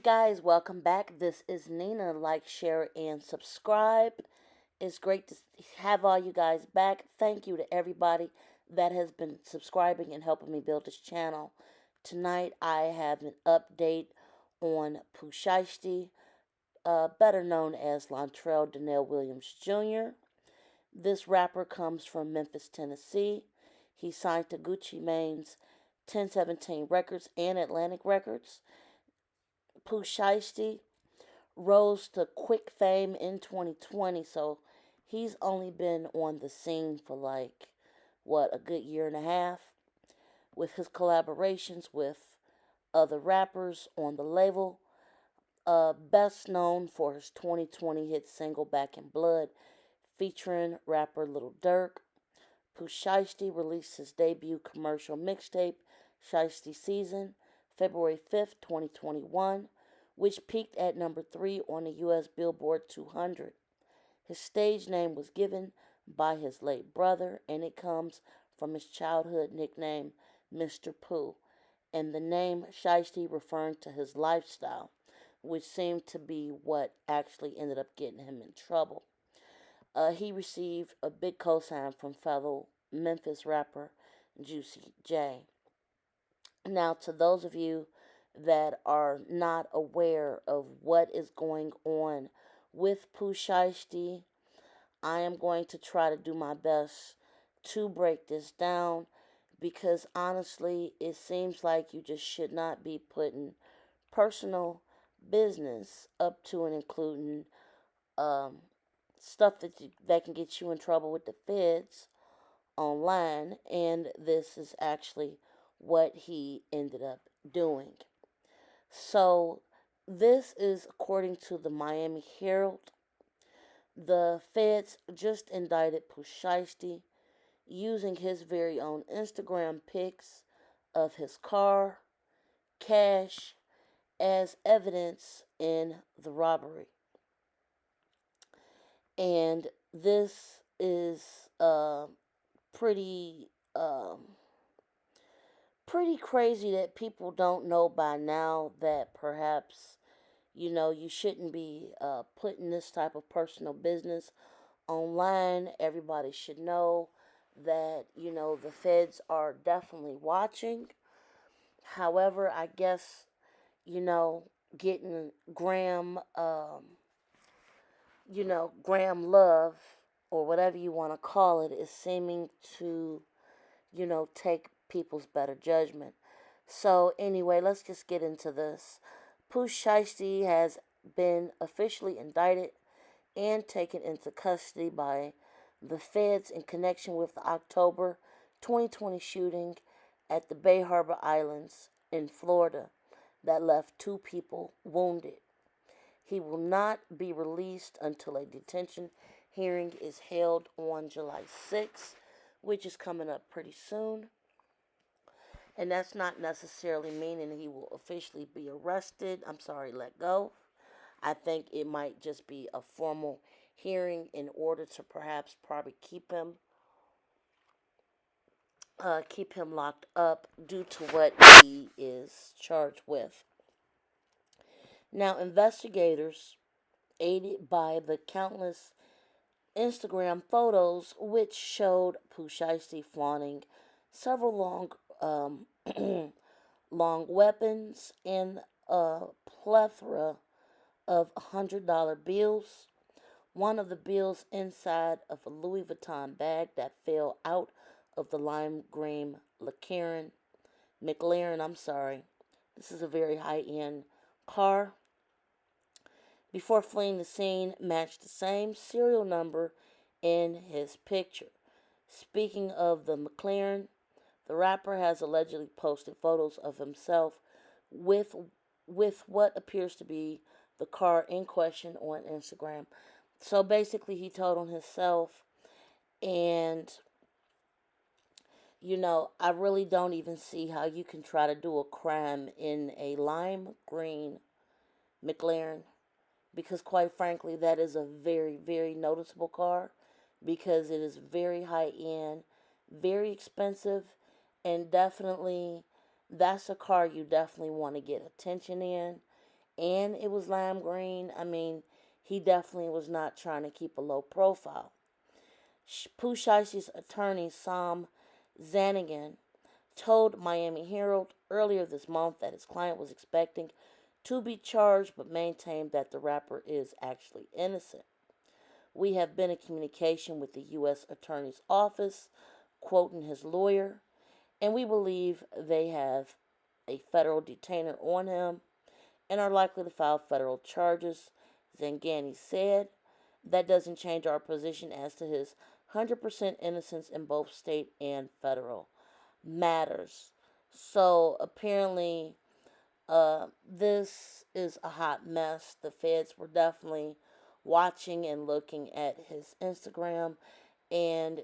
guys, welcome back. This is Nina. Like, share, and subscribe. It's great to have all you guys back. Thank you to everybody that has been subscribing and helping me build this channel. Tonight, I have an update on Pooh Sheisty, better known as Lontrell Donnell Williams Jr. This rapper comes from Memphis, Tennessee. He signed to Gucci Mane's 1017 Records and Atlantic Records. Pooh Sheisty rose to quick fame in 2020, so he's only been on the scene for a good year and a half with his collaborations with other rappers on the label. Best known for his 2020 hit single Back in Blood featuring rapper Lil Durk. Pooh Sheisty released his debut commercial mixtape, Sheisty Season, February 5th, 2021, which peaked at number 3 on the U.S. Billboard 200. His stage name was given by his late brother, and it comes from his childhood nickname, Mr. Pooh, and the name Sheisty referring to his lifestyle, which seemed to be what actually ended up getting him in trouble. He received a big cosign from fellow Memphis rapper Juicy J. Now, to those of you that are not aware of what is going on with Pooh Sheisty, I am going to try to do my best to break this down because honestly, it seems like you just should not be putting personal business up to and including stuff that can get you in trouble with the feds online, and this is actually what he ended up doing. So, this is according to the Miami Herald. The feds just indicted Pooh Sheisty using his very own Instagram pics of his car, cash, as evidence in the robbery. And this is pretty pretty crazy that people don't know by now that perhaps you shouldn't be putting this type of personal business online. Everybody should know that the feds are definitely watching. However, I guess getting Graham love, or whatever you want to call it, is seeming to take people's better judgment. So anyway, let's just get into this. Pooh Sheisty has been officially indicted and taken into custody by the feds in connection with the October 2020 shooting at the Bay Harbor Islands in Florida that left 2 people wounded. He will not be released until a detention hearing is held on July 6th, which is coming up pretty soon. And that's not necessarily meaning he will officially be arrested. Let go. I think it might just be a formal hearing in order to perhaps probably keep him locked up due to what he is charged with. Now, investigators, aided by the countless Instagram photos which showed Pooh Sheisty flaunting several long weapons and a plethora of $100 bills. One of the bills inside of a Louis Vuitton bag that fell out of the lime green McLaren. This is a very high-end car. Before fleeing the scene, matched the same serial number in his picture. Speaking of the McLaren, the rapper has allegedly posted photos of himself with what appears to be the car in question on Instagram. So basically, he told on himself, and I really don't even see how you can try to do a crime in a lime green McLaren, because quite frankly, that is a very, very noticeable car, because it is very high end, very expensive, and definitely that's a car you definitely want to get attention in. and it was lime green. I mean, he definitely was not trying to keep a low profile. Pooh Sheisty's attorney, Sam Zanigan, told Miami Herald earlier this month that his client was expecting to be charged but maintained that the rapper is actually innocent. We have been in communication with the U.S. Attorney's Office, quoting his lawyer, and we believe they have a federal detainer on him and are likely to file federal charges, Zangani said. That doesn't change our position as to his 100% innocence in both state and federal matters. So apparently, this is a hot mess. The feds were definitely watching and looking at his Instagram, and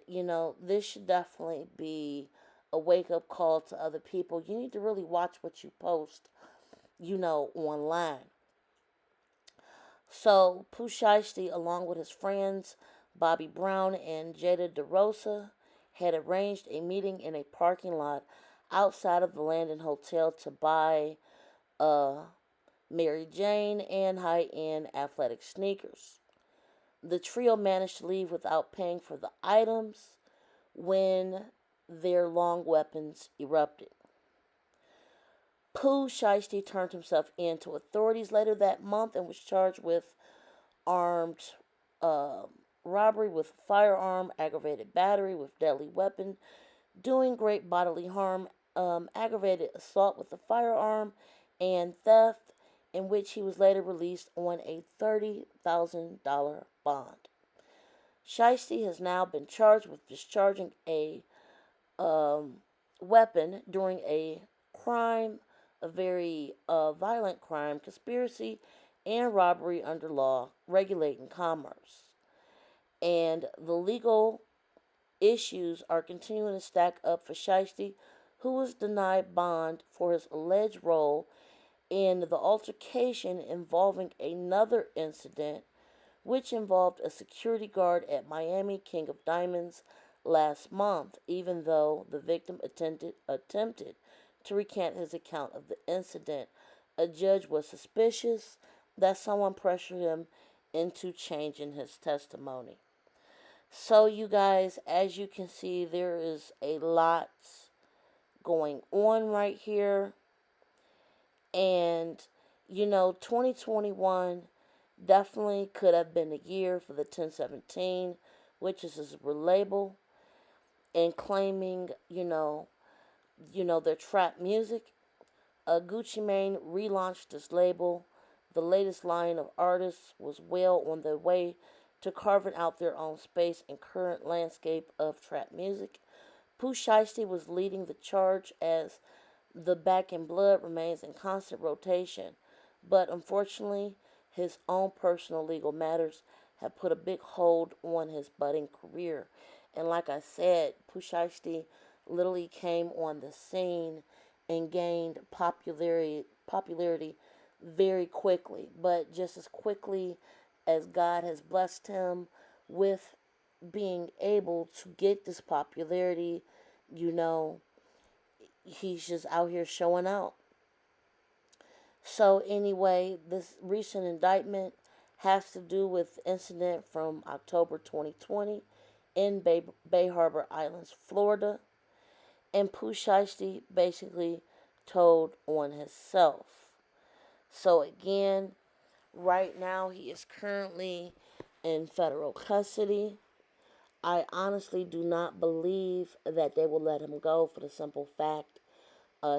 this should definitely be a wake up call to other people. You need to really watch what you post, online. So Pooh Shiesty, along with his friends Bobby Brown and Jada DeRosa, had arranged a meeting in a parking lot outside of the Landon Hotel to buy uh, Mary Jane and high-end athletic sneakers. The trio managed to leave without paying for the items when their long weapons erupted. Pooh Shiesty turned himself in to authorities later that month and was charged with armed uh, robbery with a firearm, aggravated battery with deadly weapon, doing great bodily harm, aggravated assault with a firearm, and theft, in which he was later released on a $30,000 bond. Shiesty has now been charged with discharging a um, weapon during a very violent crime, conspiracy, and robbery under law regulating commerce. And the legal issues are continuing to stack up for Shiesty, who was denied bond for his alleged role in the altercation involving another incident, which involved a security guard at Miami King of Diamonds last month, even though the victim attempted to recant his account of the incident. A judge was suspicious that someone pressured him into changing his testimony. So, you guys, as you can see, there is a lot going on right here. And, 2021 definitely could have been a year for the 1017, which is his label, and claiming, their trap music. Gucci Mane relaunched this label. The latest line of artists was well on their way to carving out their own space in current landscape of trap music. Pooh Shiesty was leading the charge as the Back in Blood remains in constant rotation, but unfortunately, his own personal legal matters have put a big hold on his budding career. And like I said, Pooh Shiesty literally came on the scene and gained popularity very quickly, but just as quickly as God has blessed him with being able to get this popularity, you know, he's just out here showing out. So anyway, this recent indictment has to do with the incident from October 2020 in Bay Harbor Islands, Florida. And Pooh Shiesty basically told on himself. So again, right now he is currently in federal custody. I honestly do not believe that they will let him go for the simple fact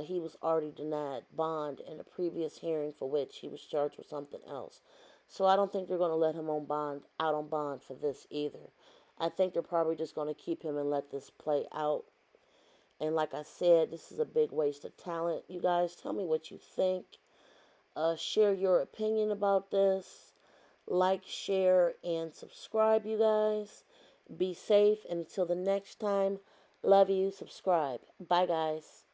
he was already denied bond in a previous hearing for which he was charged with something else. So I don't think they're going to let him out on bond for this either. I think they're probably just going to keep him and let this play out. And like I said, this is a big waste of talent. You guys, tell me what you think. Share your opinion about this. Like, share, and subscribe, you guys. Be safe, and until the next time, love you, subscribe. Bye, guys.